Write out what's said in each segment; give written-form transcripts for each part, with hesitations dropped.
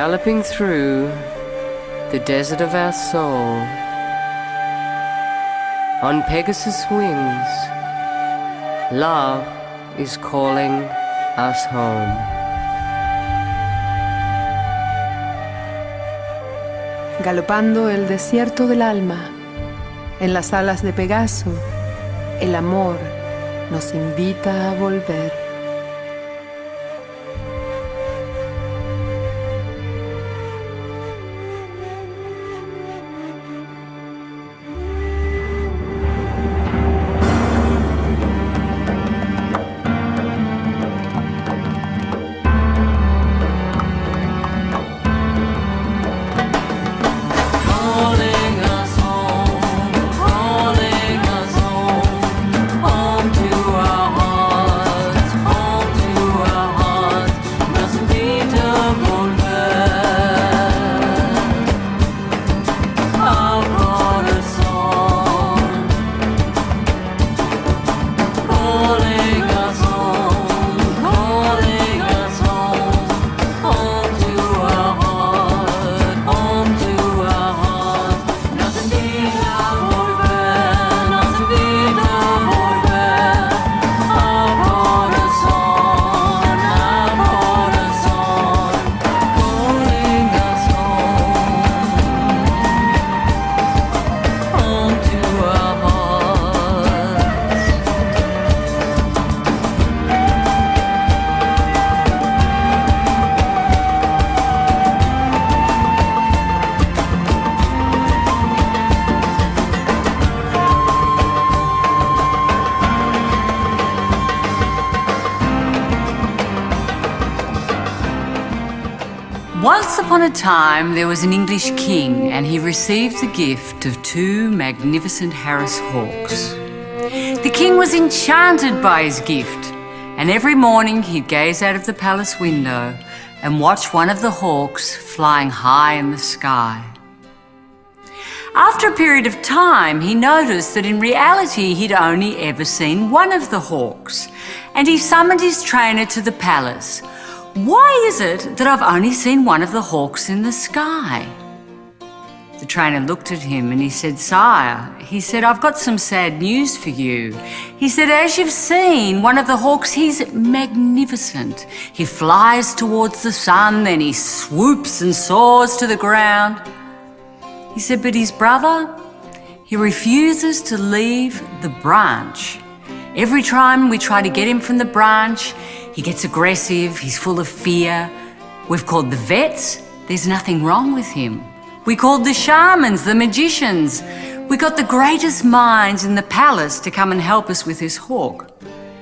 Galloping through the desert of our soul, on Pegasus wings, love is calling us home. Galopando el desierto del alma, en las alas de Pegaso, el amor nos invita a volver. Once upon a time, there was an English king, and he received the gift of 2 magnificent Harris hawks. The king was enchanted by his gift, and every morning he'd gaze out of the palace window and watch one of the hawks flying high in the sky. After a period of time, he noticed that in reality he'd only ever seen one of the hawks, and he summoned his trainer to the palace. "Why is it that I've only seen one of the hawks in the sky?" The trainer looked at him and he said, "Sire," he said, "I've got some sad news for you." He said, "As you've seen, one of the hawks, he's magnificent. He flies towards the sun, then he swoops and soars to the ground." He said, "But his brother, he refuses to leave the branch. Every time we try to get him from the branch, he gets aggressive, he's full of fear. We've called the vets, there's nothing wrong with him. We called the shamans, the magicians. We got the greatest minds in the palace to come and help us with this hawk.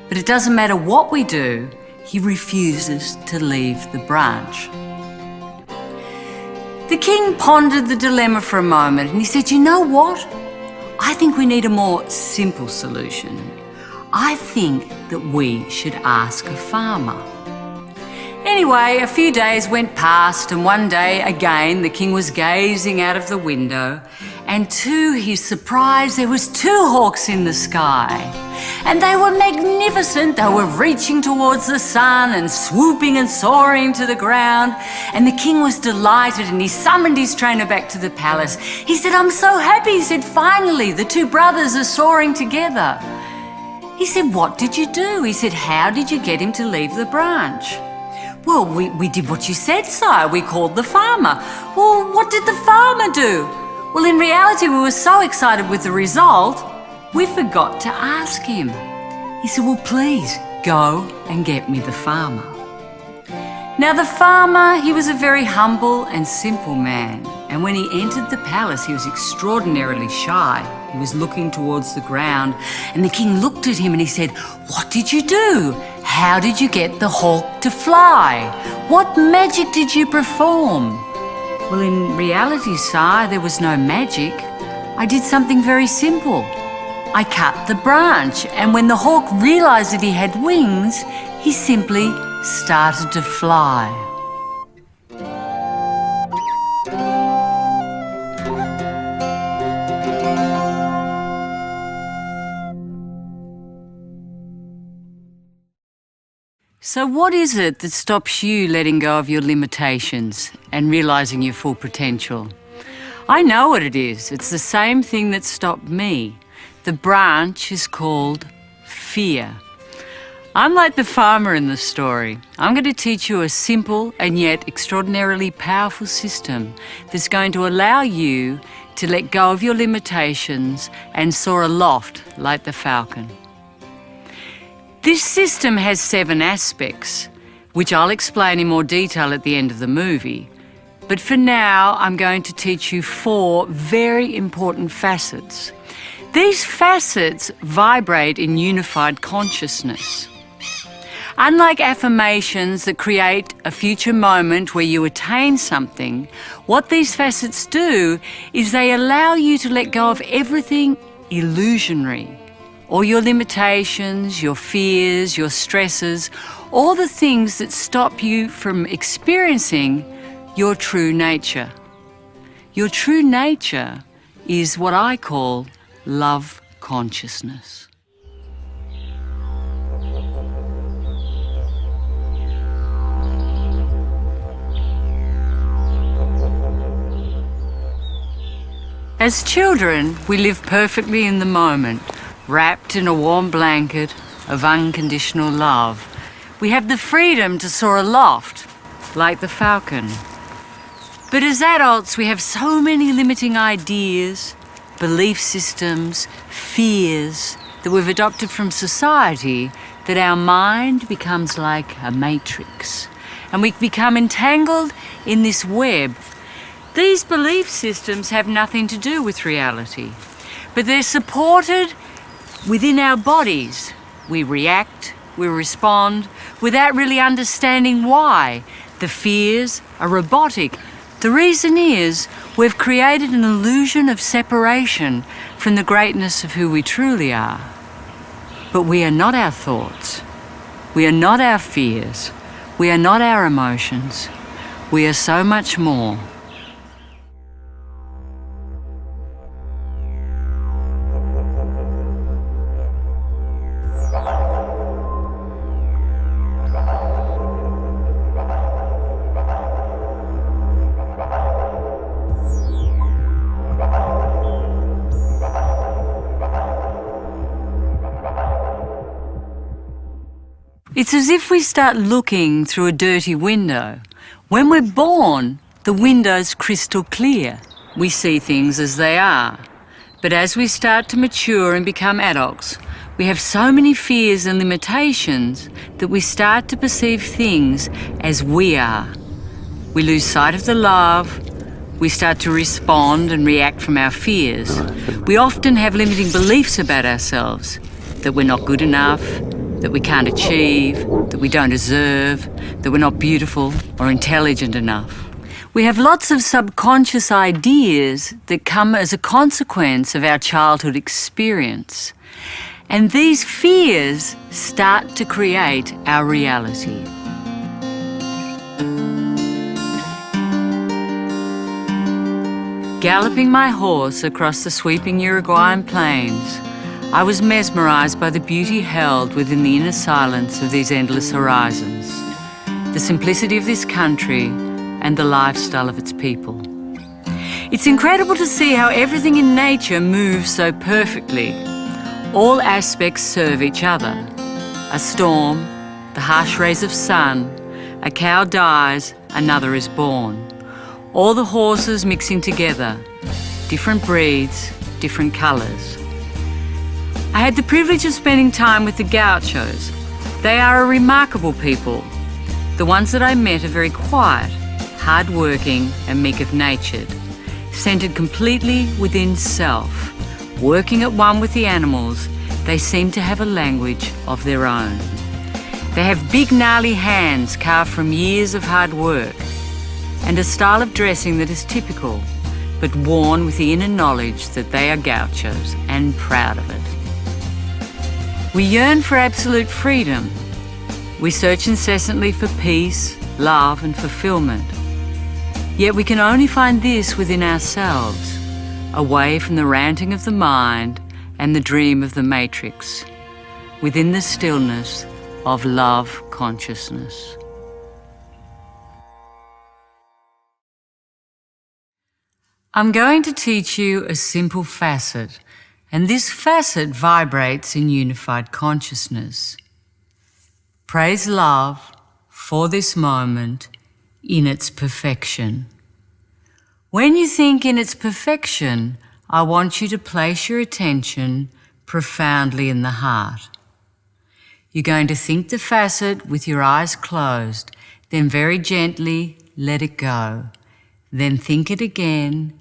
But it doesn't matter what we do, he refuses to leave the branch." The king pondered the dilemma for a moment and he said, "You know what? I think we need a more simple solution. I think that we should ask a farmer." Anyway, a few days went past, and one day again the king was gazing out of the window, and to his surprise there was 2 hawks in the sky. And they were magnificent. They were reaching towards the sun and swooping and soaring to the ground. And the king was delighted and he summoned his trainer back to the palace. He said, "I'm so happy." He said, "Finally, the 2 brothers are soaring together." He said, "What did you do?" He said, "How did you get him to leave the branch?" "Well, we did what you said, sire. We called the farmer." "Well, what did the farmer do?" "Well, in reality, we were so excited with the result, we forgot to ask him." He said, "Well, please go and get me the farmer." Now, the farmer, he was a very humble and simple man. And when he entered the palace, he was extraordinarily shy. He was looking towards the ground, and the king looked at him and he said, "What did you do? How did you get the hawk to fly? What magic did you perform?" "Well, in reality, sire, there was no magic. I did something very simple. I cut the branch, and when the hawk realized that he had wings, he simply started to fly." So what is it that stops you letting go of your limitations and realising your full potential? I know what it is. It's the same thing that stopped me. The branch is called fear. I'm like the farmer in the story. I'm going to teach you a simple and yet extraordinarily powerful system that's going to allow you to let go of your limitations and soar aloft like the falcon. This system has 7 aspects, which I'll explain in more detail at the end of the movie. But for now, I'm going to teach you 4 very important facets. These facets vibrate in unified consciousness. Unlike affirmations that create a future moment where you attain something, what these facets do is they allow you to let go of everything illusionary. All your limitations, your fears, your stresses, all the things that stop you from experiencing your true nature. Your true nature is what I call love consciousness. As children, we live perfectly in the moment, wrapped in a warm blanket of unconditional love. We have the freedom to soar aloft, like the falcon. But as adults, we have so many limiting ideas, belief systems, fears that we've adopted from society that our mind becomes like a matrix, and we become entangled in this web. These belief systems have nothing to do with reality, but they're supported within our bodies. We react, we respond, without really understanding why. The fears are robotic. The reason is we've created an illusion of separation from the greatness of who we truly are. But we are not our thoughts. We are not our fears. We are not our emotions. We are so much more. It's as if we start looking through a dirty window. When we're born, the window's crystal clear. We see things as they are. But as we start to mature and become adults, we have so many fears and limitations that we start to perceive things as we are. We lose sight of the love. We start to respond and react from our fears. We often have limiting beliefs about ourselves, that we're not good enough, that we can't achieve, that we don't deserve, that we're not beautiful or intelligent enough. We have lots of subconscious ideas that come as a consequence of our childhood experience. And these fears start to create our reality. Galloping my horse across the sweeping Uruguayan plains, I was mesmerised by the beauty held within the inner silence of these endless horizons, the simplicity of this country and the lifestyle of its people. It's incredible to see how everything in nature moves so perfectly. All aspects serve each other. A storm, the harsh rays of sun, a cow dies, another is born. All the horses mixing together, different breeds, different colours. I had the privilege of spending time with the gauchos. They are a remarkable people. The ones that I met are very quiet, hard-working and meek of natured, centred completely within self. Working at one with the animals, they seem to have a language of their own. They have big gnarly hands carved from years of hard work, and a style of dressing that is typical, but worn with the inner knowledge that they are gauchos and proud of it. We yearn for absolute freedom. We search incessantly for peace, love and fulfillment. Yet we can only find this within ourselves, away from the ranting of the mind and the dream of the matrix. Within the stillness, of love consciousness. I'm going to teach you a simple facet, and this facet vibrates in unified consciousness. Praise love for this moment in its perfection. When you think in its perfection, I want you to place your attention profoundly in the heart. You're going to think the facet with your eyes closed, then very gently let it go. Then think it again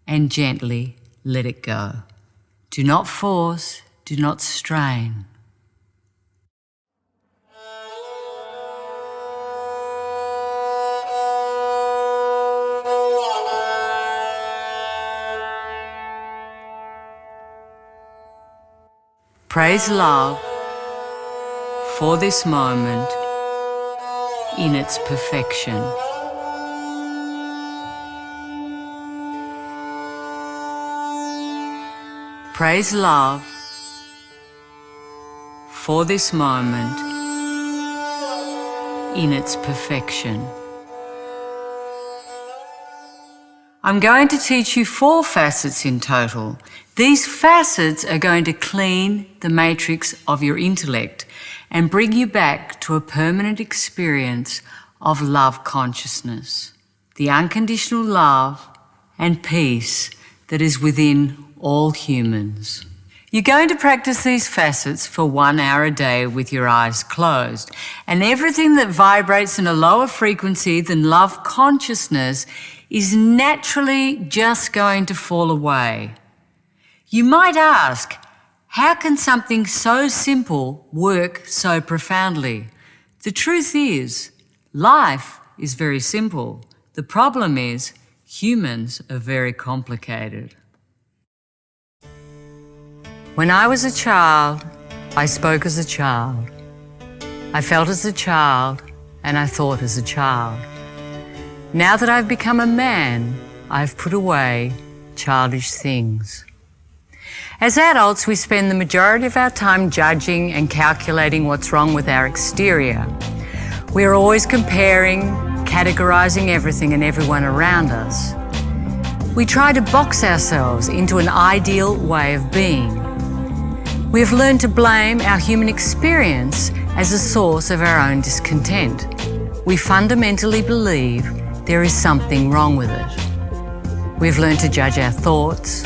and gently let it go. Do not force, do not strain. Praise love for this moment in its perfection. Praise love for this moment in its perfection. I'm going to teach you 4 facets in total. These facets are going to clean the matrix of your intellect and bring you back to a permanent experience of love consciousness, the unconditional love and peace that is within all humans. You're going to practice these facets for 1 hour a day with your eyes closed, and everything that vibrates in a lower frequency than love consciousness is naturally just going to fall away. You might ask, how can something so simple work so profoundly? The truth is, life is very simple. The problem is, humans are very complicated. When I was a child, I spoke as a child. I felt as a child, and I thought as a child. Now that I've become a man, I've put away childish things. As adults, we spend the majority of our time judging and calculating what's wrong with our exterior. We are always comparing, categorizing everything and everyone around us. We try to box ourselves into an ideal way of being. We have learned to blame our human experience as a source of our own discontent. We fundamentally believe there is something wrong with it. We've learned to judge our thoughts,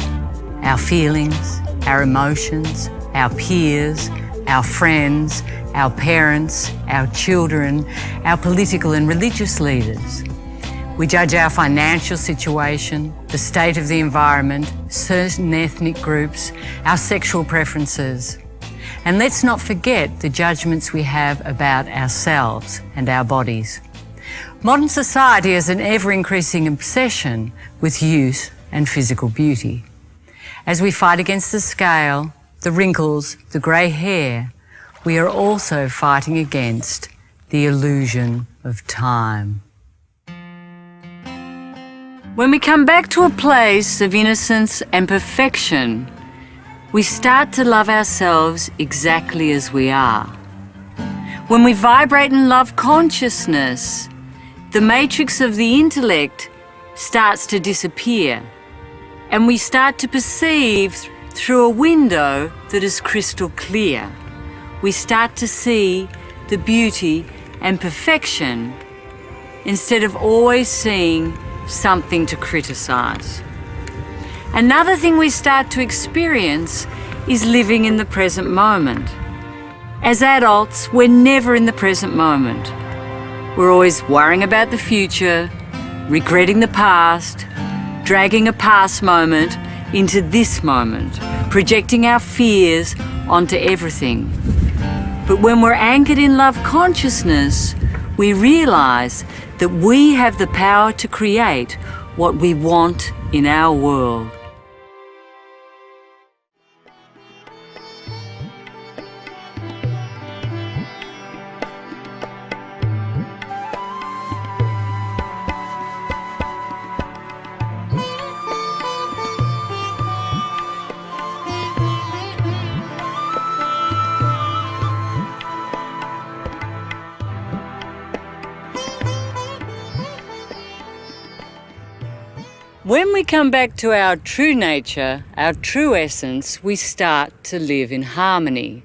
our feelings, our emotions, our peers, our friends, our parents, our children, our political and religious leaders. We judge our financial situation, the state of the environment, certain ethnic groups, our sexual preferences. And let's not forget the judgments we have about ourselves and our bodies. Modern society has an ever-increasing obsession with youth and physical beauty. As we fight against the scale, the wrinkles, the grey hair, we are also fighting against the illusion of time. When we come back to a place of innocence and perfection, we start to love ourselves exactly as we are. When we vibrate in love consciousness, the matrix of the intellect starts to disappear, and we start to perceive through a window that is crystal clear. We start to see the beauty and perfection instead of always seeing something to criticize. Another thing we start to experience is living in the present moment. As adults, we're never in the present moment. We're always worrying about the future, regretting the past, dragging a past moment into this moment, projecting our fears onto everything. But when we're anchored in love consciousness, we realize that we have the power to create what we want in our world. When we come back to our true nature, our true essence, we start to live in harmony.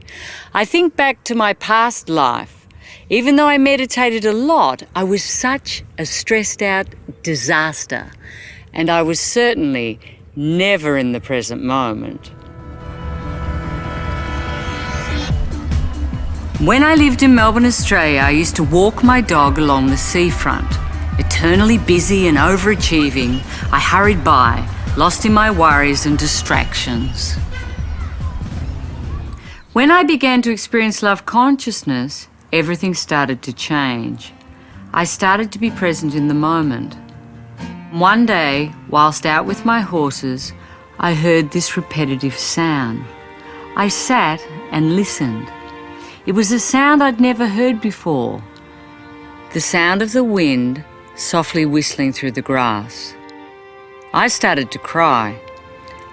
I think back to my past life. Even though I meditated a lot, I was such a stressed out disaster. And I was certainly never in the present moment. When I lived in Melbourne, Australia, I used to walk my dog along the seafront. Eternally busy and overachieving, I hurried by, lost in my worries and distractions. When I began to experience love consciousness, everything started to change. I started to be present in the moment. One day, whilst out with my horses, I heard this repetitive sound. I sat and listened. It was a sound I'd never heard before. The sound of the wind softly whistling through the grass. I started to cry.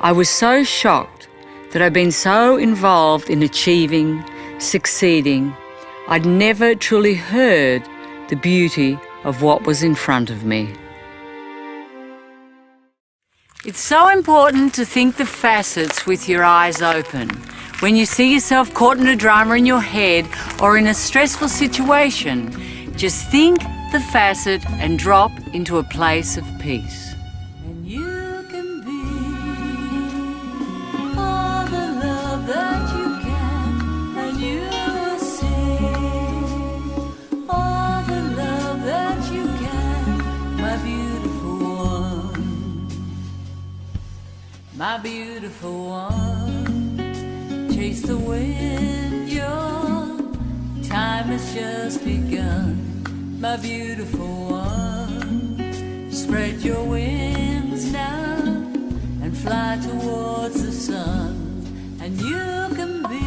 I was so shocked that I'd been so involved in achieving, succeeding, I'd never truly heard the beauty of what was in front of me. It's so important to think the facets with your eyes open. When you see yourself caught in a drama in your head or in a stressful situation, just think the facet and drop into a place of peace. And you can be all the love that you can, and you will see all the love that you can, my beautiful one, my beautiful one. Chase the wind, your time has just begun. My beautiful one, spread your wings now and fly towards the sun. And you can be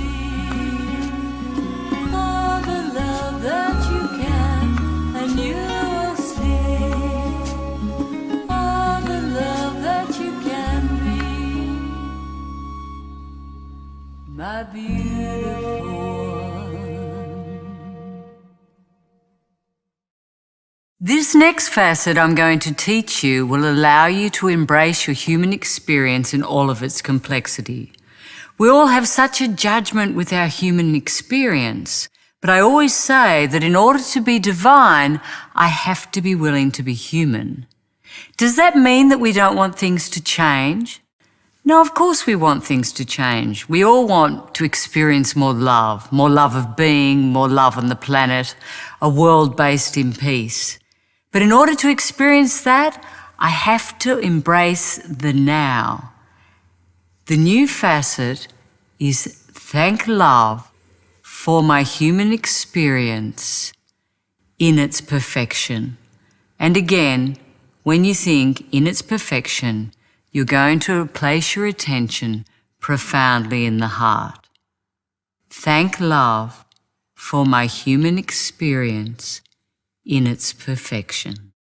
all the love that you can, and you will see all the love that you can be. My beautiful one. This next facet I'm going to teach you will allow you to embrace your human experience in all of its complexity. We all have such a judgment with our human experience, but I always say that in order to be divine, I have to be willing to be human. Does that mean that we don't want things to change? No, of course we want things to change. We all want to experience more love of being, more love on the planet, a world based in peace. But in order to experience that, I have to embrace the now. The new facet is thank love for my human experience in its perfection. And again, when you think in its perfection, you're going to place your attention profoundly in the heart. Thank love for my human experience in its perfection.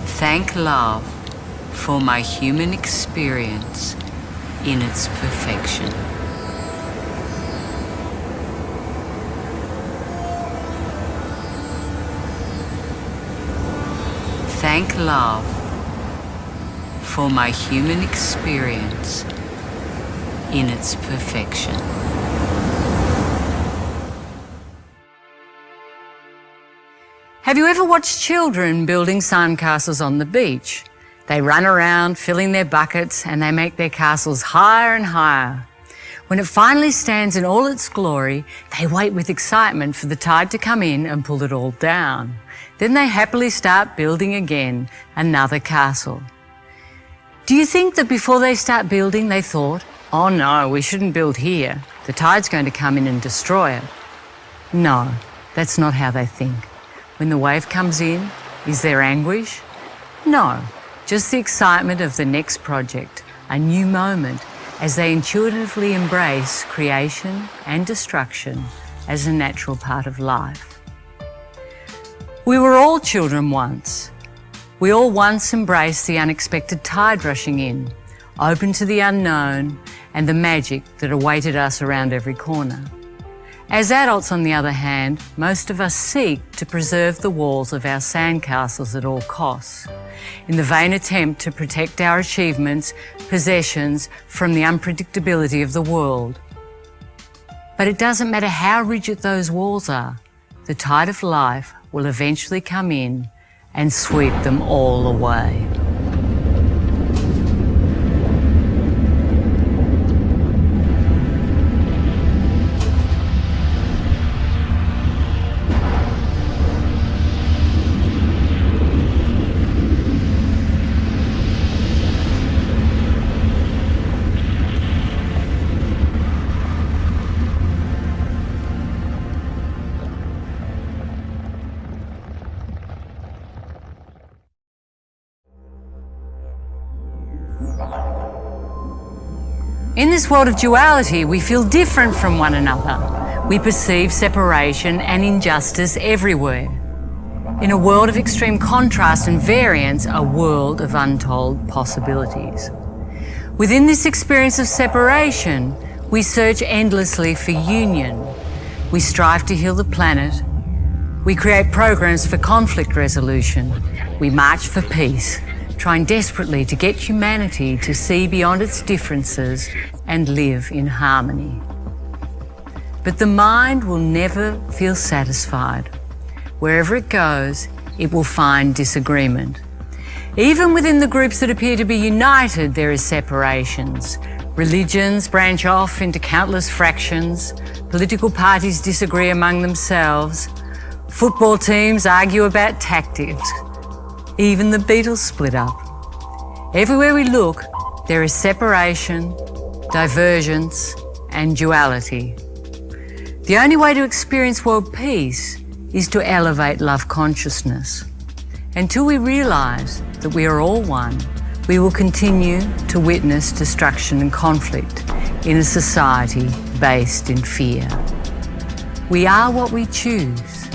Thank love for my human experience in its perfection. Thank love for my human experience in its perfection. Have you ever watched children building sandcastles on the beach? They run around filling their buckets and they make their castles higher and higher. When it finally stands in all its glory, they wait with excitement for the tide to come in and pull it all down. Then they happily start building again another castle. Do you think that before they start building, they thought, oh no, we shouldn't build here. The tide's going to come in and destroy it. No, that's not how they think. When the wave comes in, is there anguish? No, just the excitement of the next project, a new moment, as they intuitively embrace creation and destruction as a natural part of life. We were all children once. We all once embraced the unexpected tide rushing in, open to the unknown and the magic that awaited us around every corner. As adults, on the other hand, most of us seek to preserve the walls of our sandcastles at all costs, in the vain attempt to protect our achievements, possessions from the unpredictability of the world. But it doesn't matter how rigid those walls are, the tide of life will eventually come in and sweep them all away. In this world of duality, we feel different from one another. We perceive separation and injustice everywhere. In a world of extreme contrast and variance, a world of untold possibilities. Within this experience of separation, we search endlessly for union. We strive to heal the planet. We create programs for conflict resolution. We march for peace, trying desperately to get humanity to see beyond its differences and live in harmony. But the mind will never feel satisfied. Wherever it goes, it will find disagreement. Even within the groups that appear to be united, there is separations. Religions branch off into countless fractions. Political parties disagree among themselves. Football teams argue about tactics. Even the Beatles split up. Everywhere we look, there is separation, divergence, and duality. The only way to experience world peace is to elevate love consciousness. Until we realize that we are all one, we will continue to witness destruction and conflict in a society based in fear. We are what we choose.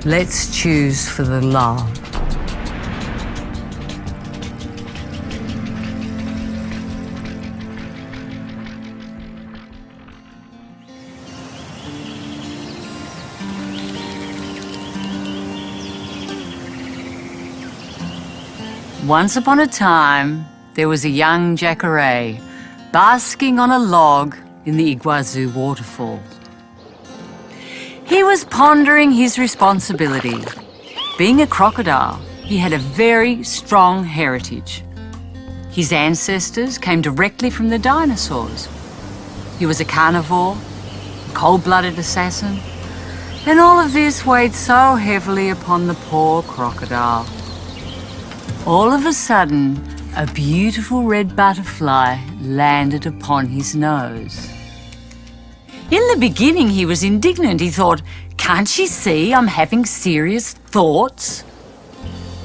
Let's choose for the love. Once upon a time, there was a young jacare basking on a log in the Iguazu waterfall. He was pondering his responsibility. Being a crocodile, he had a very strong heritage. His ancestors came directly from the dinosaurs. He was a carnivore, a cold-blooded assassin, and all of this weighed so heavily upon the poor crocodile. All of a sudden, a beautiful red butterfly landed upon his nose. In the beginning, he was indignant. He thought, "Can't she see I'm having serious thoughts?"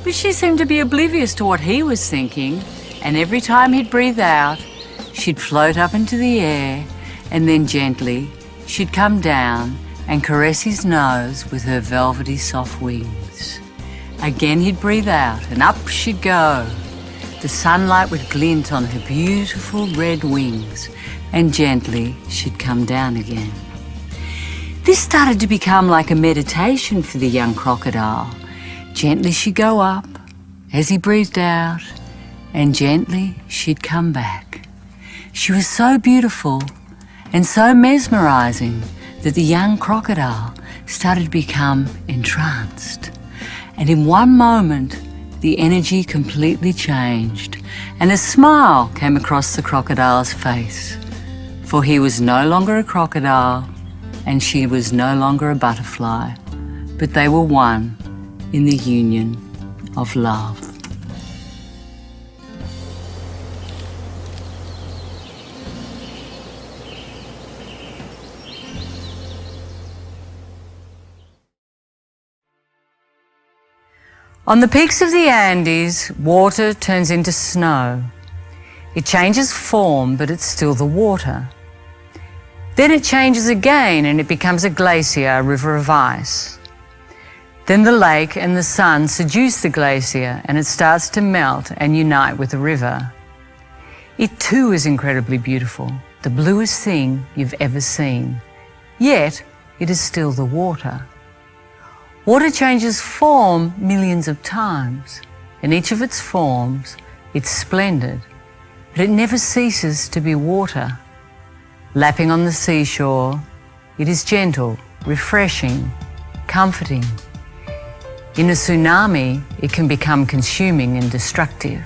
But she seemed to be oblivious to what he was thinking, and every time he'd breathe out, she'd float up into the air, and then gently she'd come down and caress his nose with her velvety soft wings. Again he'd breathe out, and up she'd go. The sunlight would glint on her beautiful red wings, and gently she'd come down again. This started to become like a meditation for the young crocodile. Gently she'd go up as he breathed out, and gently she'd come back. She was so beautiful and so mesmerizing that the young crocodile started to become entranced. And in one moment, the energy completely changed, and a smile came across the crocodile's face. For he was no longer a crocodile, and she was no longer a butterfly, but they were one in the union of love. On the peaks of the Andes, water turns into snow. It changes form, but it's still the water. Then it changes again and it becomes a glacier, a river of ice. Then the lake and the sun seduce the glacier and it starts to melt and unite with the river. It too is incredibly beautiful, the bluest thing you've ever seen. Yet, it is still the water. Water changes form millions of times. In each of its forms, it's splendid, but it never ceases to be water. Lapping on the seashore, it is gentle, refreshing, comforting. In a tsunami, it can become consuming and destructive.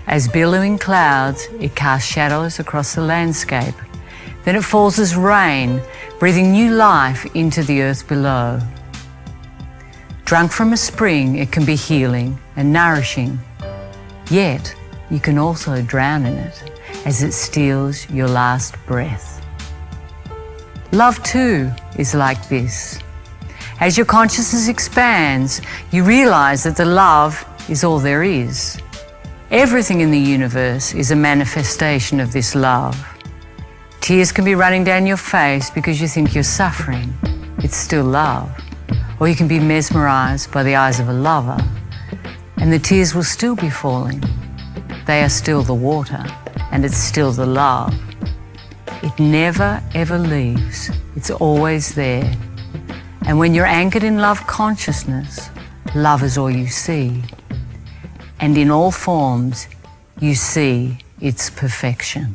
As billowing clouds, it casts shadows across the landscape. Then it falls as rain, breathing new life into the earth below. Drunk from a spring, it can be healing and nourishing. Yet, you can also drown in it as it steals your last breath. Love too is like this. As your consciousness expands, you realize that the love is all there is. Everything in the universe is a manifestation of this love. Tears can be running down your face because you think you're suffering. It's still love. Or you can be mesmerized by the eyes of a lover, and the tears will still be falling. They are still the water, and it's still the love. It never ever leaves. It's always there. And when you're anchored in love consciousness, love is all you see. And in all forms, you see its perfection.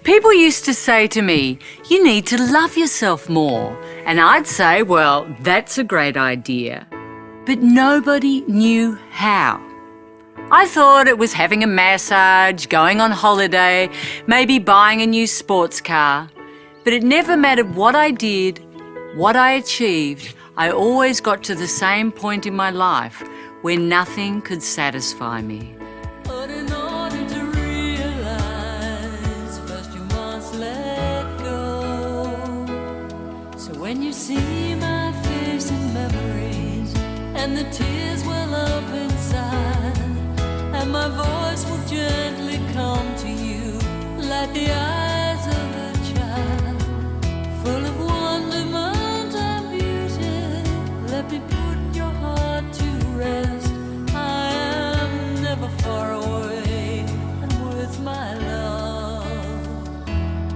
People used to say to me, you need to love yourself more. And I'd say, well, that's a great idea. But nobody knew how. I thought it was having a massage, going on holiday, maybe buying a new sports car. But it never mattered what I did, what I achieved, I always got to the same point in my life where nothing could satisfy me. But in order to realize, first you must let go. So when you see my face in memories, and the tears well up inside, and my voice will gently come to you like the eyes of a child, full of wonderment and beauty. Let me put your heart to rest. I am never far away, and with my love,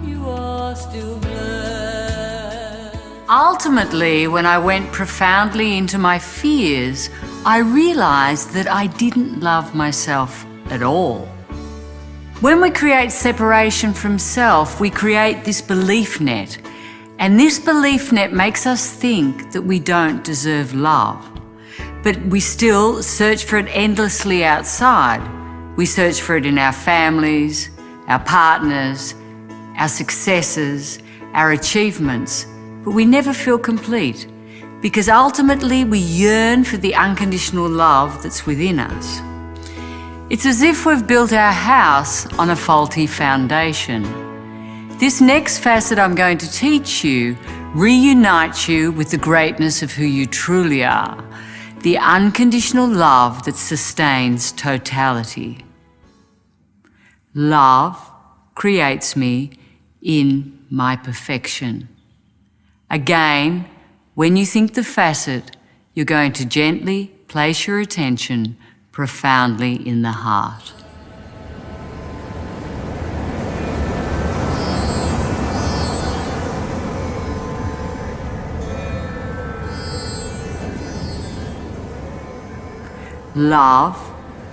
you are still blessed. Ultimately, when I went profoundly into my fears, I realized that I didn't love myself at all. When we create separation from self, we create this belief net. And this belief net makes us think that we don't deserve love. But we still search for it endlessly outside. We search for it in our families, our partners, our successes, our achievements. But we never feel complete, because ultimately we yearn for the unconditional love that's within us. It's as if we've built our house on a faulty foundation. This next facet I'm going to teach you reunites you with the greatness of who you truly are, the unconditional love that sustains totality. Love creates me in my perfection. Again, when you think the facet, you're going to gently place your attention profoundly in the heart. Love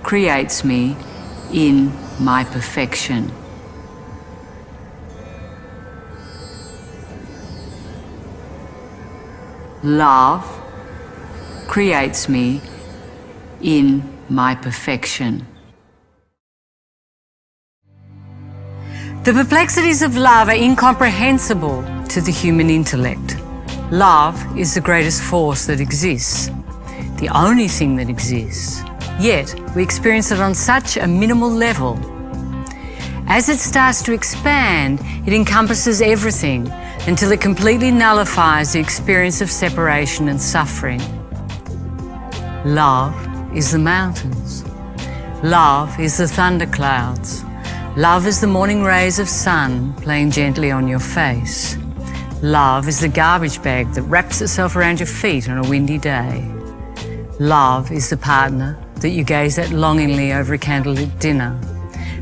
creates me in my perfection. Love creates me in my perfection. The perplexities of love are incomprehensible to the human intellect. Love is the greatest force that exists, the only thing that exists. Yet, we experience it on such a minimal level. As it starts to expand, it encompasses everything until it completely nullifies the experience of separation and suffering. Love is the mountains. Love is the thunderclouds. Love is the morning rays of sun playing gently on your face. Love is the garbage bag that wraps itself around your feet on a windy day. Love is the partner that you gaze at longingly over a candlelit dinner.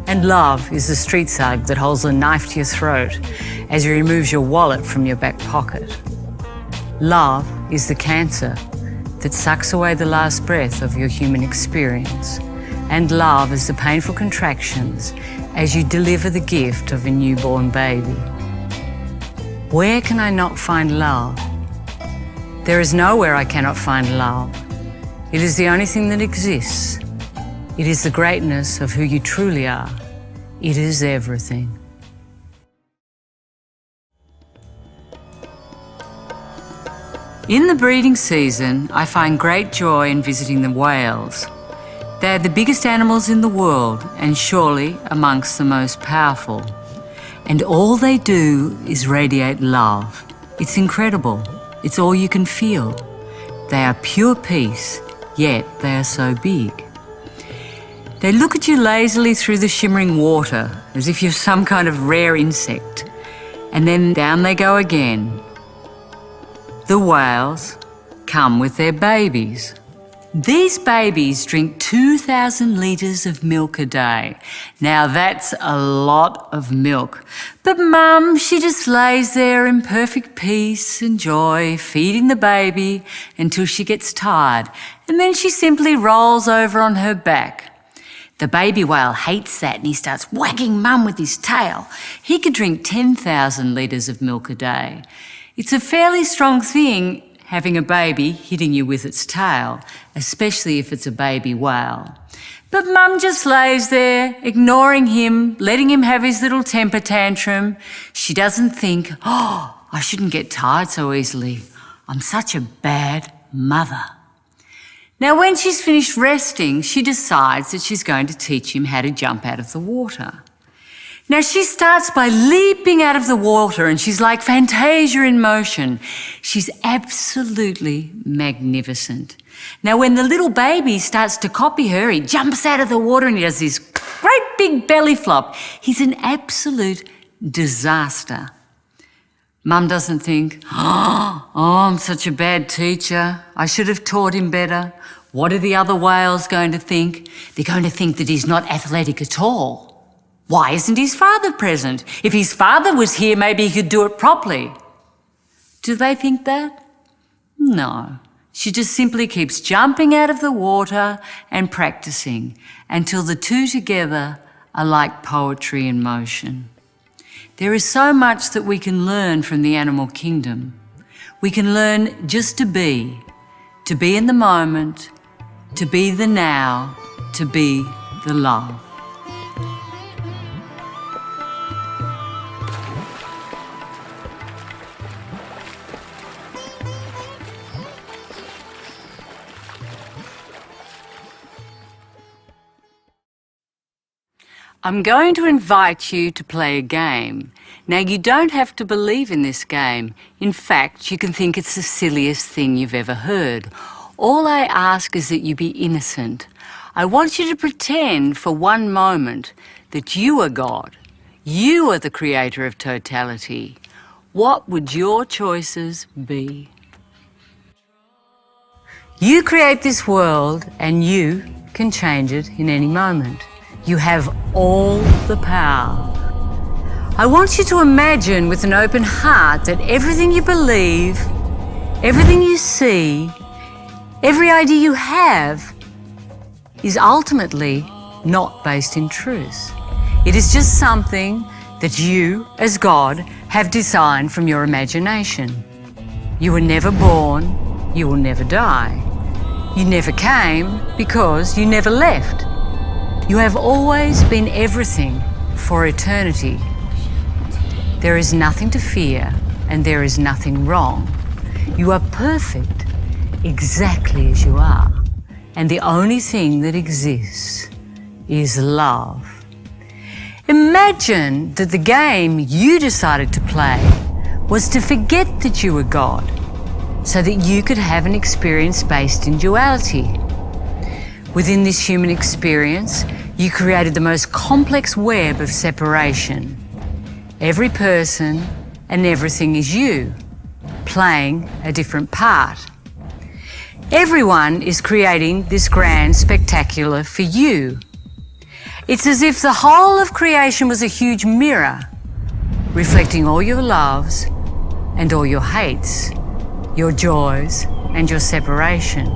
And love is the street thug that holds a knife to your throat as he removes your wallet from your back pocket. Love is the cancer that sucks away the last breath of your human experience. And love is the painful contractions as you deliver the gift of a newborn baby. Where can I not find love? There is nowhere I cannot find love. It is the only thing that exists. It is the greatness of who you truly are. It is everything. In the breeding season, I find great joy in visiting the whales. They are the biggest animals in the world and surely amongst the most powerful. And all they do is radiate love. It's incredible. It's all you can feel. They are pure peace, yet they are so big. They look at you lazily through the shimmering water as if you're some kind of rare insect. And then down they go again. The whales come with their babies. These babies drink 2,000 litres of milk a day. Now that's a lot of milk. But Mum, she just lays there in perfect peace and joy, feeding the baby until she gets tired. And then she simply rolls over on her back. The baby whale hates that and he starts wagging Mum with his tail. He could drink 10,000 litres of milk a day. It's a fairly strong thing having a baby hitting you with its tail, especially if it's a baby whale. But Mum just lays there, ignoring him, letting him have his little temper tantrum. She doesn't think, oh, I shouldn't get tired so easily. I'm such a bad mother. Now, when she's finished resting, she decides that she's going to teach him how to jump out of the water. Now, she starts by leaping out of the water and she's like Fantasia in motion. She's absolutely magnificent. Now, when the little baby starts to copy her, he jumps out of the water and he does this great big belly flop. He's an absolute disaster. Mum doesn't think, oh, I'm such a bad teacher. I should have taught him better. What are the other whales going to think? They're going to think that he's not athletic at all. Why isn't his father present? If his father was here, maybe he could do it properly. Do they think that? No. She just simply keeps jumping out of the water and practicing until the two together are like poetry in motion. There is so much that we can learn from the animal kingdom. We can learn just to be in the moment, to be the now, to be the love. I'm going to invite you to play a game. Now, you don't have to believe in this game. In fact, you can think it's the silliest thing you've ever heard. All I ask is that you be innocent. I want you to pretend for one moment that you are God. You are the creator of totality. What would your choices be? You create this world and you can change it in any moment. You have all the power. I want you to imagine with an open heart that everything you believe, everything you see, every idea you have is ultimately not based in truth. It is just something that you, as God, have designed from your imagination. You were never born, you will never die. You never came because you never left. You have always been everything for eternity. There is nothing to fear and there is nothing wrong. You are perfect exactly as you are. And the only thing that exists is love. Imagine that the game you decided to play was to forget that you were God so that you could have an experience based in duality. Within this human experience, you created the most complex web of separation. Every person and everything is you, playing a different part. Everyone is creating this grand spectacular for you. It's as if the whole of creation was a huge mirror, reflecting all your loves and all your hates, your joys and your separation.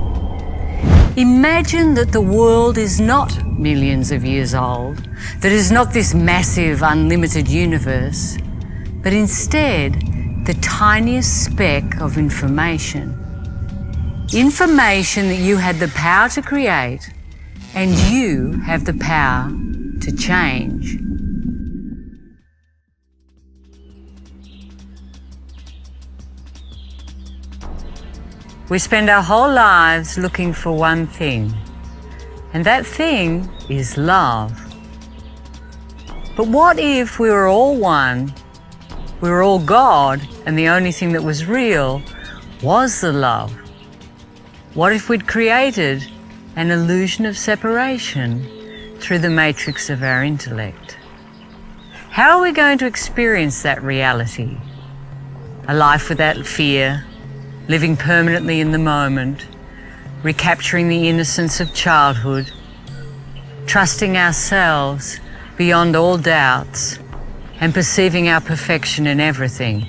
Imagine that the world is not millions of years old, that is not this massive, unlimited universe, but instead the tiniest speck of information. Information that you had the power to create and you have the power to change. We spend our whole lives looking for one thing, and that thing is love. But what if we were all one, we were all God, and the only thing that was real was the love? What if we'd created an illusion of separation through the matrix of our intellect? How are we going to experience that reality? A life without fear, living permanently in the moment, recapturing the innocence of childhood, trusting ourselves beyond all doubts, and perceiving our perfection in everything.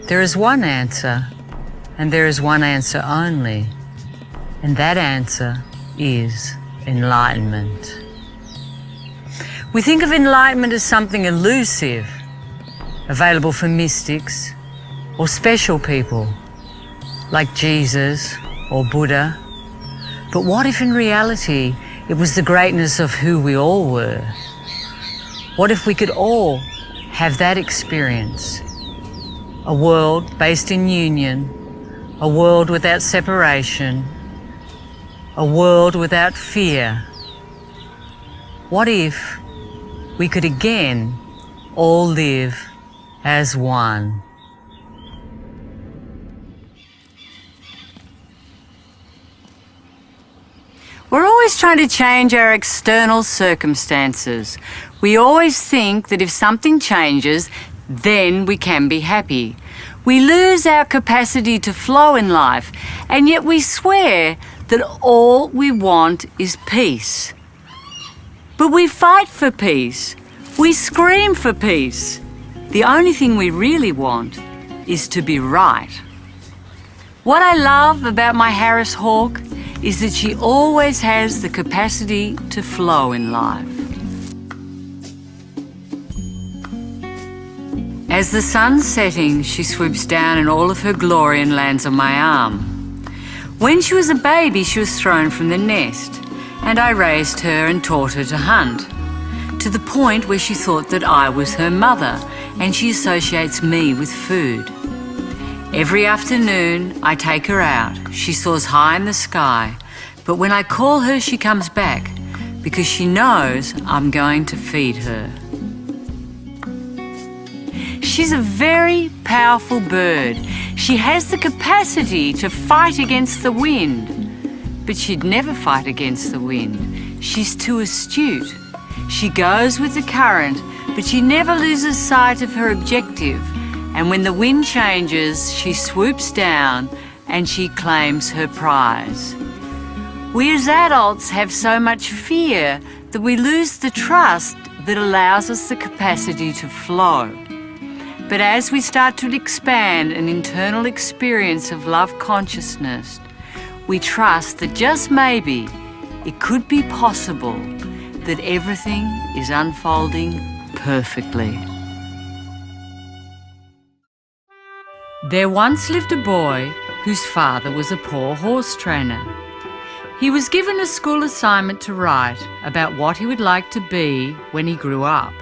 There is one answer, and there is one answer only, and that answer is enlightenment. We think of enlightenment as something elusive, available for mystics, or special people like Jesus or Buddha. But what if in reality it was the greatness of who we all were? What if we could all have that experience? A world based in union, a world without separation, a world without fear. What if we could again all live as one? We're always trying to change our external circumstances. We always think that if something changes, then we can be happy. We lose our capacity to flow in life, and yet we swear that all we want is peace. But we fight for peace. We scream for peace. The only thing we really want is to be right. What I love about my Harris hawk is that she always has the capacity to flow in life. As the sun's setting, she swoops down in all of her glory and lands on my arm. When she was a baby, she was thrown from the nest, and I raised her and taught her to hunt, to the point where she thought that I was her mother, and she associates me with food. Every afternoon, I take her out. She soars high in the sky, but when I call her, she comes back because she knows I'm going to feed her. She's a very powerful bird. She has the capacity to fight against the wind, but she'd never fight against the wind. She's too astute. She goes with the current, but she never loses sight of her objective. And when the wind changes, she swoops down and she claims her prize. We as adults have so much fear that we lose the trust that allows us the capacity to flow. But as we start to expand an internal experience of love consciousness, we trust that just maybe it could be possible that everything is unfolding perfectly. There once lived a boy whose father was a poor horse trainer. He was given a school assignment to write about what he would like to be when he grew up.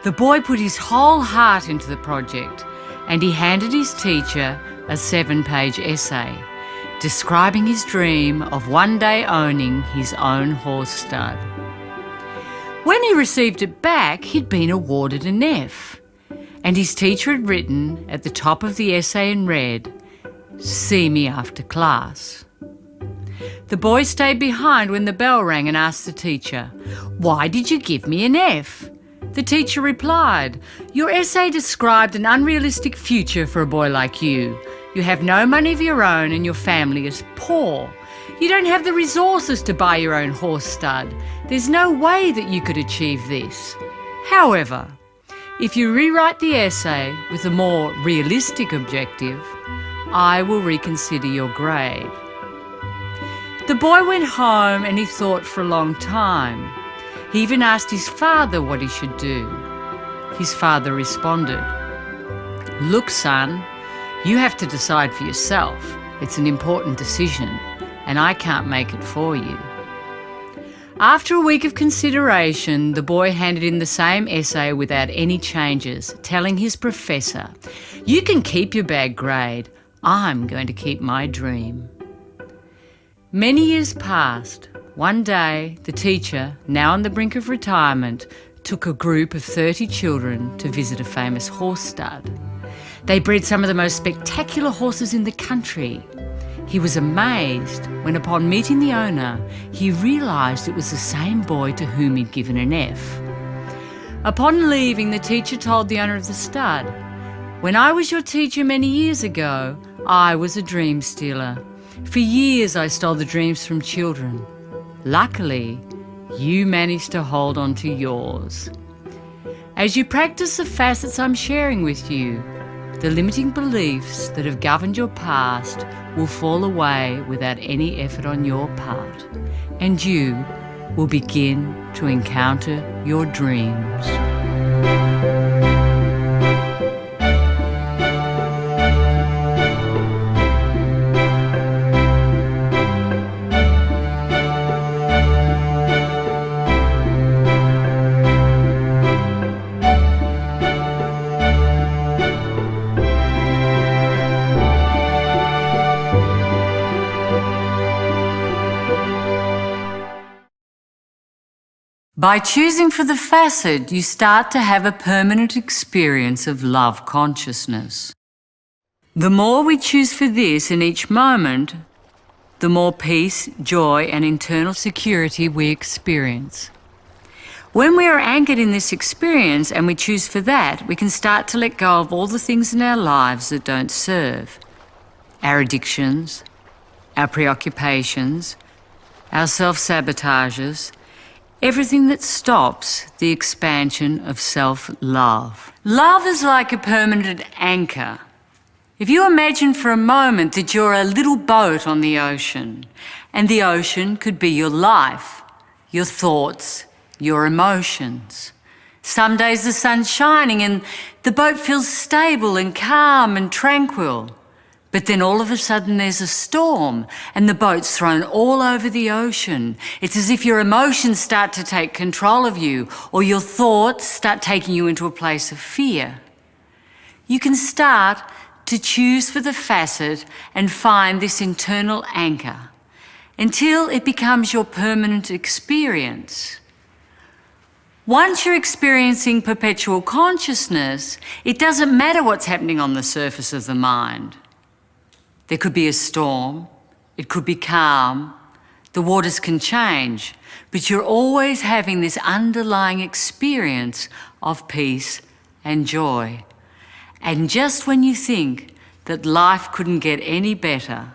The boy put his whole heart into the project, and he handed his teacher a 7-page essay describing his dream of one day owning his own horse stud. When he received it back, he'd been awarded an F. And his teacher had written at the top of the essay in red, "See me after class." The boy stayed behind when the bell rang and asked the teacher, "Why did you give me an F?" The teacher replied, "Your essay described an unrealistic future for a boy like you. You have no money of your own and your family is poor. You don't have the resources to buy your own horse stud. There's no way that you could achieve this. However, if you rewrite the essay with a more realistic objective, I will reconsider your grade." The boy went home and he thought for a long time. He even asked his father what he should do. His father responded, "Look, son, you have to decide for yourself. It's an important decision, and I can't make it for you." After a week of consideration, the boy handed in the same essay without any changes, telling his professor, "You can keep your bad grade. I'm going to keep my dream." Many years passed. One day, the teacher, now on the brink of retirement, took a group of 30 children to visit a famous horse stud. They bred some of the most spectacular horses in the country. He was amazed when, upon meeting the owner, he realised it was the same boy to whom he'd given an F. Upon leaving, the teacher told the owner of the stud, "When I was your teacher many years ago, I was a dream stealer. For years I stole the dreams from children. Luckily, you managed to hold on to yours. As you practice the facets I'm sharing with you, the limiting beliefs that have governed your past will fall away without any effort on your part, and you will begin to encounter your dreams." By choosing for the facet, you start to have a permanent experience of love consciousness. The more we choose for this in each moment, the more peace, joy, and internal security we experience. When we are anchored in this experience and we choose for that, we can start to let go of all the things in our lives that don't serve. Our addictions, our preoccupations, our self-sabotages, everything that stops the expansion of self-love. Love is like a permanent anchor. If you imagine for a moment that you're a little boat on the ocean, and the ocean could be your life, your thoughts, your emotions. Some days the sun's shining and the boat feels stable and calm and tranquil. But then all of a sudden there's a storm and the boat's thrown all over the ocean. It's as if your emotions start to take control of you, or your thoughts start taking you into a place of fear. You can start to choose for the facet and find this internal anchor until it becomes your permanent experience. Once you're experiencing perpetual consciousness, it doesn't matter what's happening on the surface of the mind. There could be a storm, it could be calm, the waters can change, but you're always having this underlying experience of peace and joy. And just when you think that life couldn't get any better,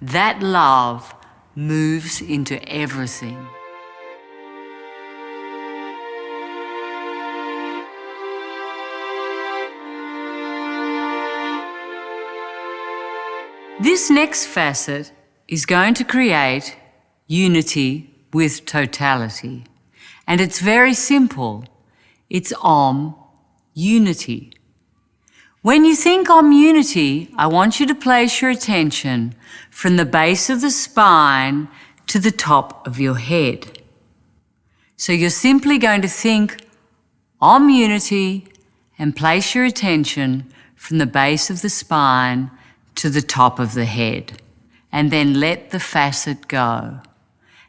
that love moves into everything. This next facet is going to create unity with totality. And it's very simple. It's unity. When you think unity, I want you to place your attention from the base of the spine to the top of your head. So you're simply going to think unity and place your attention from the base of the spine to the top of the head, and then let the facet go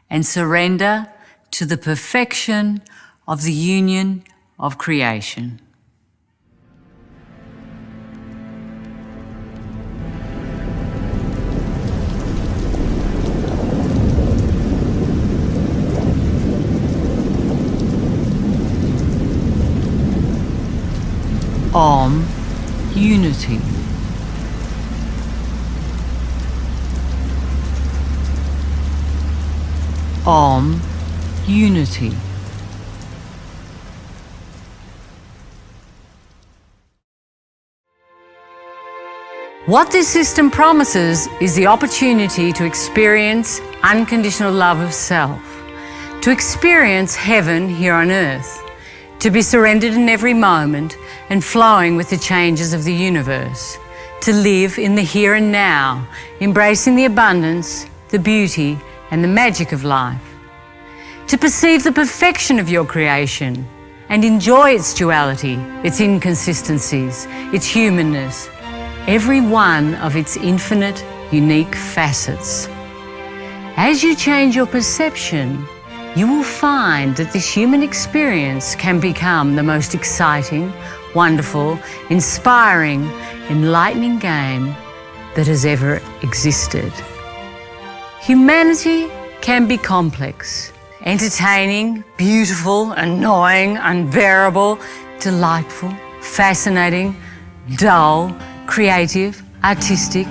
and surrender to the perfection of the union of creation. Om, unity. Om, unity. What this system promises is the opportunity to experience unconditional love of self, to experience heaven here on earth, to be surrendered in every moment and flowing with the changes of the universe, to live in the here and now, embracing the abundance, the beauty, and the magic of life, to perceive the perfection of your creation and enjoy its duality, its inconsistencies, its humanness, every one of its infinite, unique facets. As you change your perception, you will find that this human experience can become the most exciting, wonderful, inspiring, enlightening game that has ever existed. Humanity can be complex, entertaining, beautiful, annoying, unbearable, delightful, fascinating, dull, creative, artistic.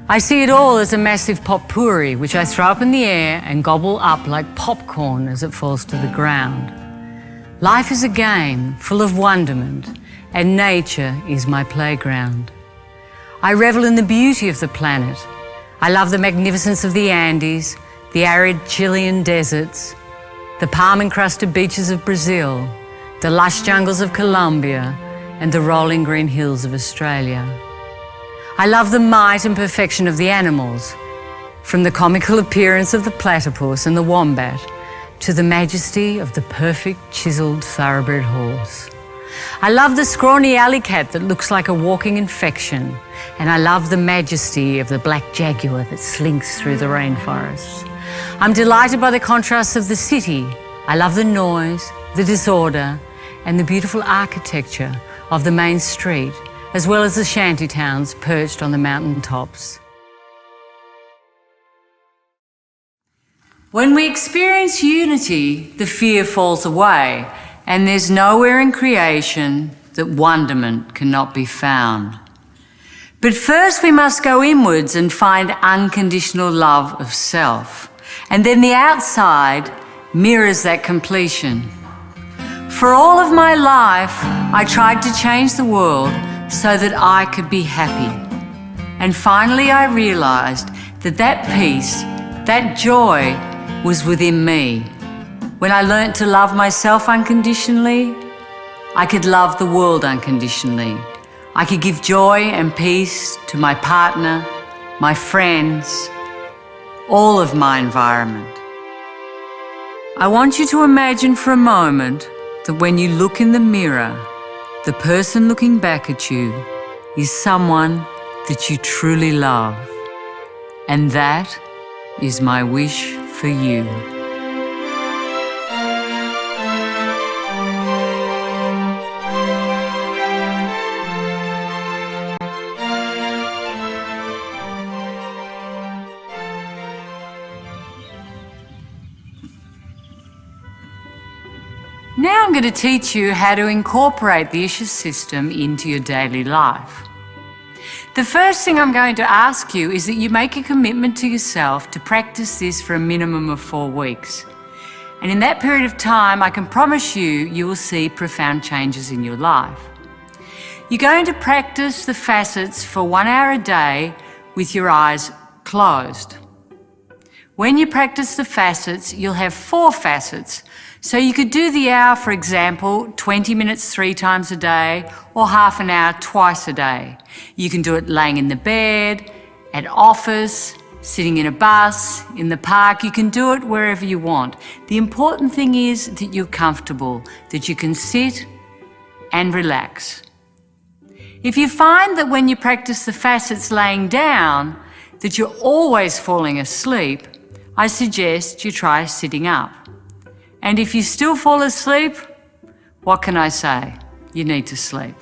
I see it all as a massive potpourri which I throw up in the air and gobble up like popcorn as it falls to the ground. Life is a game full of wonderment, and nature is my playground. I revel in the beauty of the planet. I love the magnificence of the Andes, the arid Chilean deserts, the palm-encrusted beaches of Brazil, the lush jungles of Colombia, and the rolling green hills of Australia. I love the might and perfection of the animals, from the comical appearance of the platypus and the wombat to the majesty of the perfect chiseled thoroughbred horse. I love the scrawny alley cat that looks like a walking infection, and I love the majesty of the black jaguar that slinks through the rainforests. I'm delighted by the contrasts of the city. I love the noise, the disorder, and the beautiful architecture of the main street, as well as the shanty towns perched on the mountain tops. When we experience unity, the fear falls away, and there's nowhere in creation that wonderment cannot be found. But first we must go inwards and find unconditional love of self, and then the outside mirrors that completion. For all of my life, I tried to change the world so that I could be happy. And finally I realized that that peace, that joy was within me. When I learnt to love myself unconditionally, I could love the world unconditionally. I could give joy and peace to my partner, my friends, all of my environment. I want you to imagine for a moment that when you look in the mirror, the person looking back at you is someone that you truly love. And that is my wish for you. Now I'm going to teach you how to incorporate the Isha system into your daily life. The first thing I'm going to ask you is that you make a commitment to yourself to practice this for a minimum of 4 weeks. And in that period of time, I can promise you, you will see profound changes in your life. You're going to practice the facets for 1 hour a day with your eyes closed. When you practice the facets, you'll have 4 facets. So you could do the hour, for example, 20 minutes 3 times a day, or half an hour twice a day. You can do it laying in the bed, at office, sitting in a bus, in the park. You can do it wherever you want. The important thing is that you're comfortable, that you can sit and relax. If you find that when you practice the facets laying down, that you're always falling asleep, I suggest you try sitting up. And if you still fall asleep, what can I say? You need to sleep.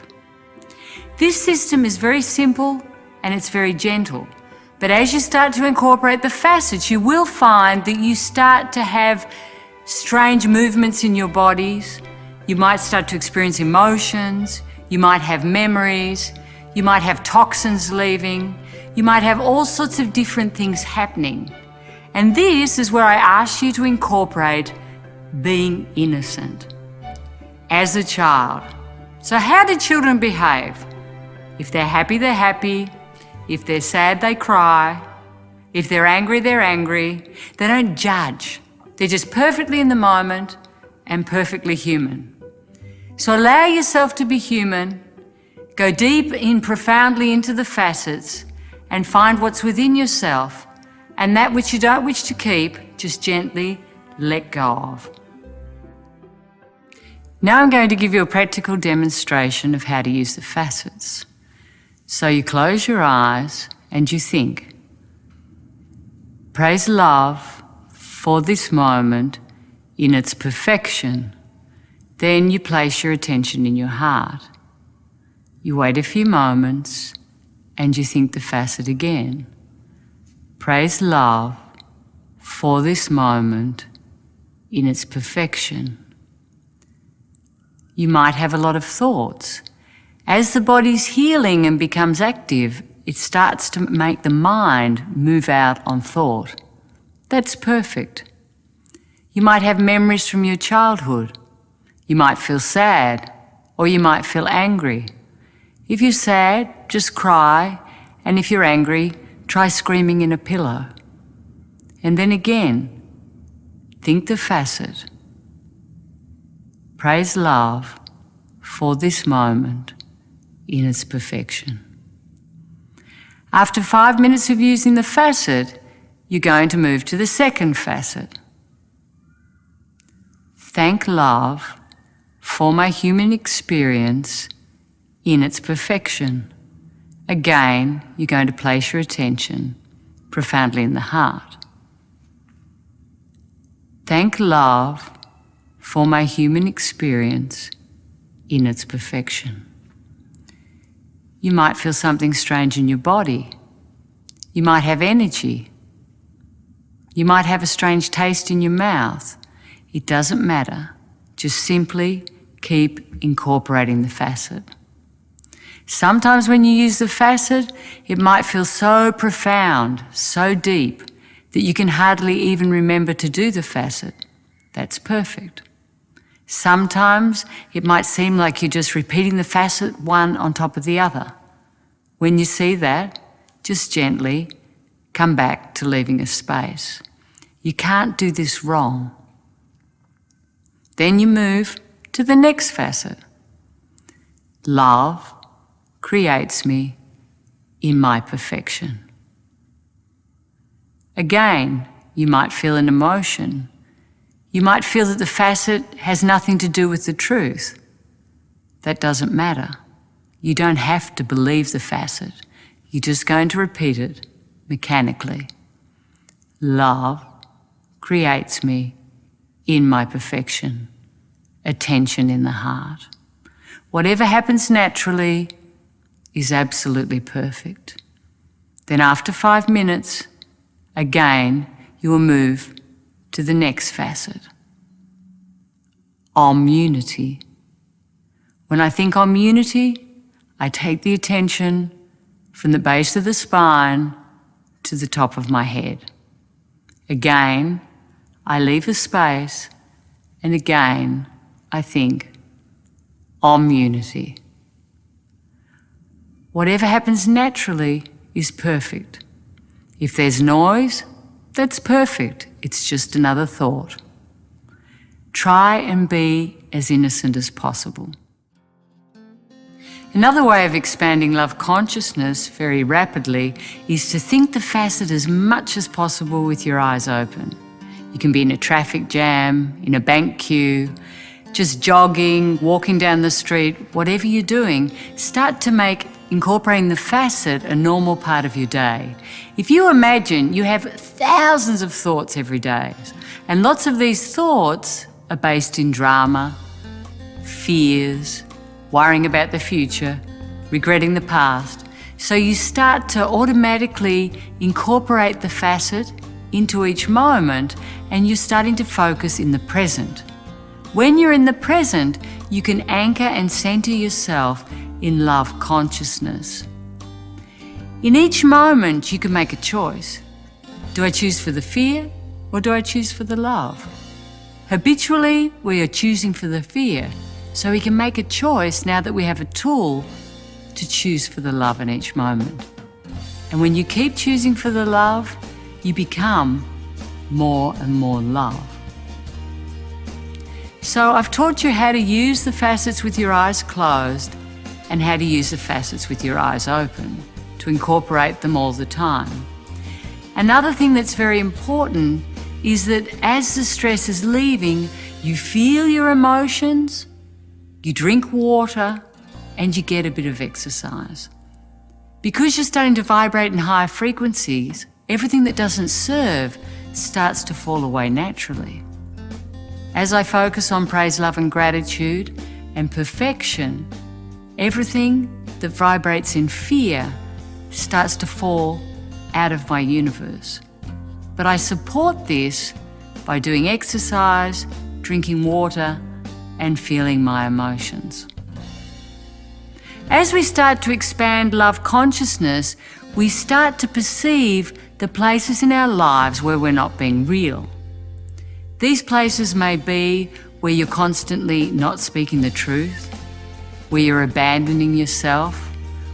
This system is very simple and it's very gentle. But as you start to incorporate the facets, you will find that you start to have strange movements in your bodies. You might start to experience emotions. You might have memories, you might have toxins leaving, you might have all sorts of different things happening. And this is where I ask you to incorporate being innocent as a child. So how do children behave? If they're happy, they're happy. If they're sad, they cry. If they're angry, they're angry. They don't judge. They're just perfectly in the moment and perfectly human. So allow yourself to be human, go deep in profoundly into the facets and find what's within yourself, and that which you don't wish to keep, just gently let go of. Now I'm going to give you a practical demonstration of how to use the facets. So you close your eyes and you think, praise love for this moment in its perfection. Then you place your attention in your heart. You wait a few moments and you think the facet again. Praise love for this moment in its perfection. You might have a lot of thoughts. As the body's healing and becomes active, it starts to make the mind move out on thought. That's perfect. You might have memories from your childhood. You might feel sad, or you might feel angry. If you're sad, just cry, and if you're angry, try screaming in a pillow. And then again, think the facet. Praise love for this moment in its perfection. After 5 minutes of using the facet, you're going to move to the second facet. Thank love for my human experience in its perfection. Again, you're going to place your attention profoundly in the heart. Thank love for my human experience in its perfection. You might feel something strange in your body. You might have energy. You might have a strange taste in your mouth. It doesn't matter. Just simply keep incorporating the facet. Sometimes when you use the facet, it might feel so profound, so deep, that you can hardly even remember to do the facet. That's perfect. Sometimes it might seem like you're just repeating the facet one on top of the other. When you see that, just gently come back to leaving a space. You can't do this wrong. Then you move to the next facet. Love creates me in my perfection. Again, you might feel an emotion. You might feel that the facet has nothing to do with the truth. That doesn't matter. You don't have to believe the facet. You're just going to repeat it mechanically. Love creates me in my perfection. Attention in the heart. Whatever happens naturally is absolutely perfect. Then after 5 minutes, again, you will move to the next facet. Unity. When I think unity, I take the attention from the base of the spine to the top of my head. Again, I leave a space, and again, I think unity. Whatever happens naturally is perfect. If there's noise, that's perfect. It's just another thought. Try and be as innocent as possible. Another way of expanding love consciousness very rapidly is to think the facet as much as possible with your eyes open. You can be in a traffic jam, in a bank queue, just jogging, walking down the street, whatever you're doing, start to make incorporating the facet a normal part of your day. If you imagine you have thousands of thoughts every day, and lots of these thoughts are based in drama, fears, worrying about the future, regretting the past. So you start to automatically incorporate the facet into each moment, and you're starting to focus in the present. When you're in the present, you can anchor and center yourself in love consciousness. In each moment, you can make a choice. Do I choose for the fear or do I choose for the love? Habitually, we are choosing for the fear, so we can make a choice now that we have a tool to choose for the love in each moment. And when you keep choosing for the love, you become more and more love. So I've taught you how to use the facets with your eyes closed and how to use the facets with your eyes open, to incorporate them all the time. Another thing that's very important is that as the stress is leaving, you feel your emotions, you drink water, and you get a bit of exercise. Because you're starting to vibrate in higher frequencies, everything that doesn't serve starts to fall away naturally. As I focus on praise, love and gratitude and perfection, everything that vibrates in fear starts to fall out of my universe. But I support this by doing exercise, drinking water, and feeling my emotions. As we start to expand love consciousness, we start to perceive the places in our lives where we're not being real. These places may be where you're constantly not speaking the truth, where you're abandoning yourself,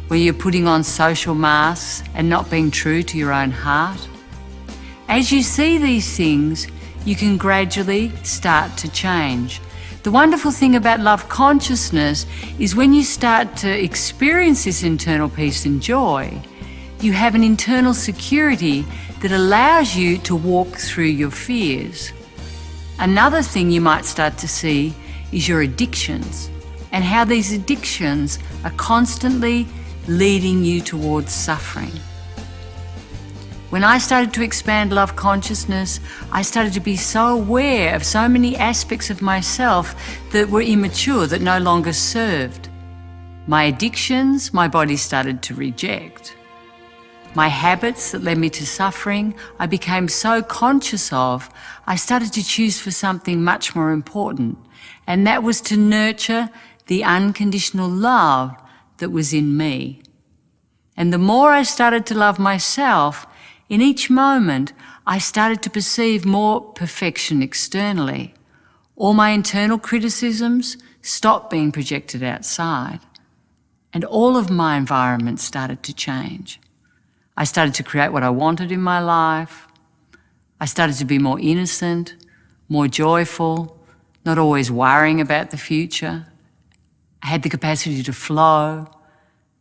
where you're putting on social masks and not being true to your own heart. As you see these things, you can gradually start to change. The wonderful thing about love consciousness is when you start to experience this internal peace and joy, you have an internal security that allows you to walk through your fears. Another thing you might start to see is your addictions and how these addictions are constantly leading you towards suffering. When I started to expand love consciousness, I started to be so aware of so many aspects of myself that were immature, that no longer served. My addictions, my body started to reject. My habits that led me to suffering, I became so conscious of, I started to choose for something much more important, and that was to nurture the unconditional love that was in me. And the more I started to love myself, in each moment, I started to perceive more perfection externally. All my internal criticisms stopped being projected outside, and all of my environment started to change. I started to create what I wanted in my life. I started to be more innocent, more joyful, not always worrying about the future. I had the capacity to flow,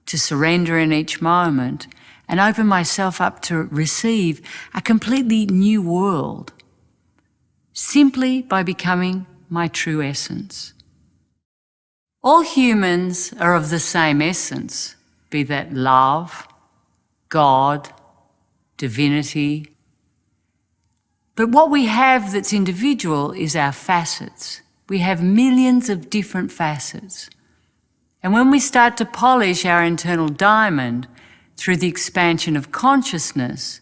to surrender in each moment, and open myself up to receive a completely new world, simply by becoming my true essence. All humans are of the same essence, be that love, God, divinity. But what we have that's individual is our facets. We have millions of different facets. And when we start to polish our internal diamond through the expansion of consciousness,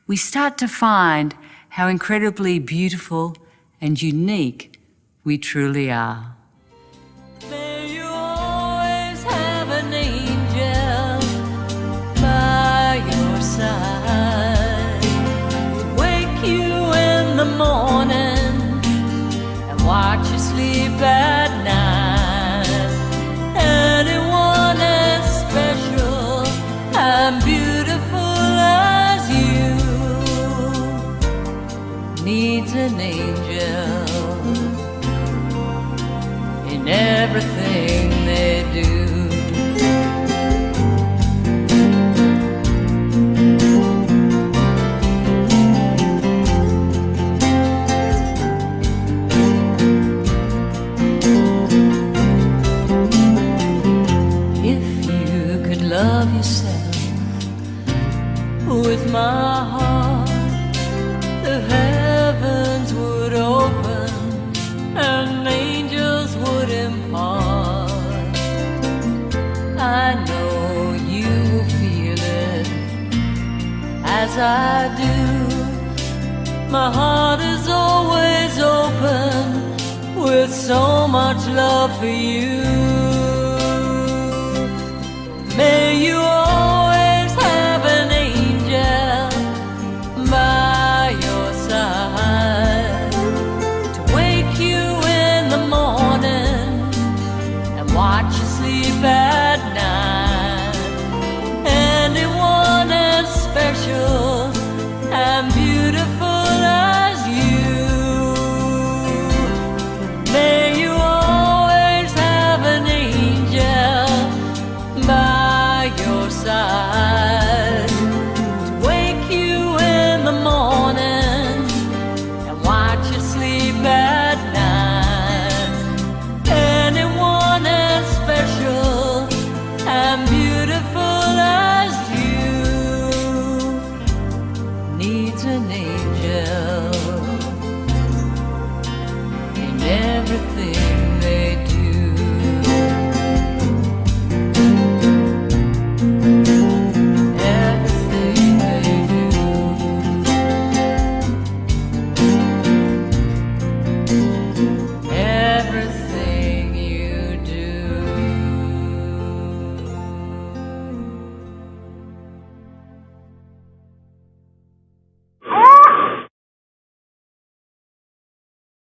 we start to find how incredibly beautiful and unique we truly are. May you always have an angel by your side, wake you in the morning and watch you sleep at night. Anyone as special and beautiful as you needs an angel in everything they do. If you could love yourself with my heart, the heavens would open and angels would impart. I know you feel it as I do. My heart is always open with with so much love for you. May you always have an angel by your side to wake you in the morning and watch you sleep at night. Anyone as special and beautiful as you. May you always have an angel by your side to wake you in the morning and watch you sleep at night. Anyone as special and beautiful as you needs an angel.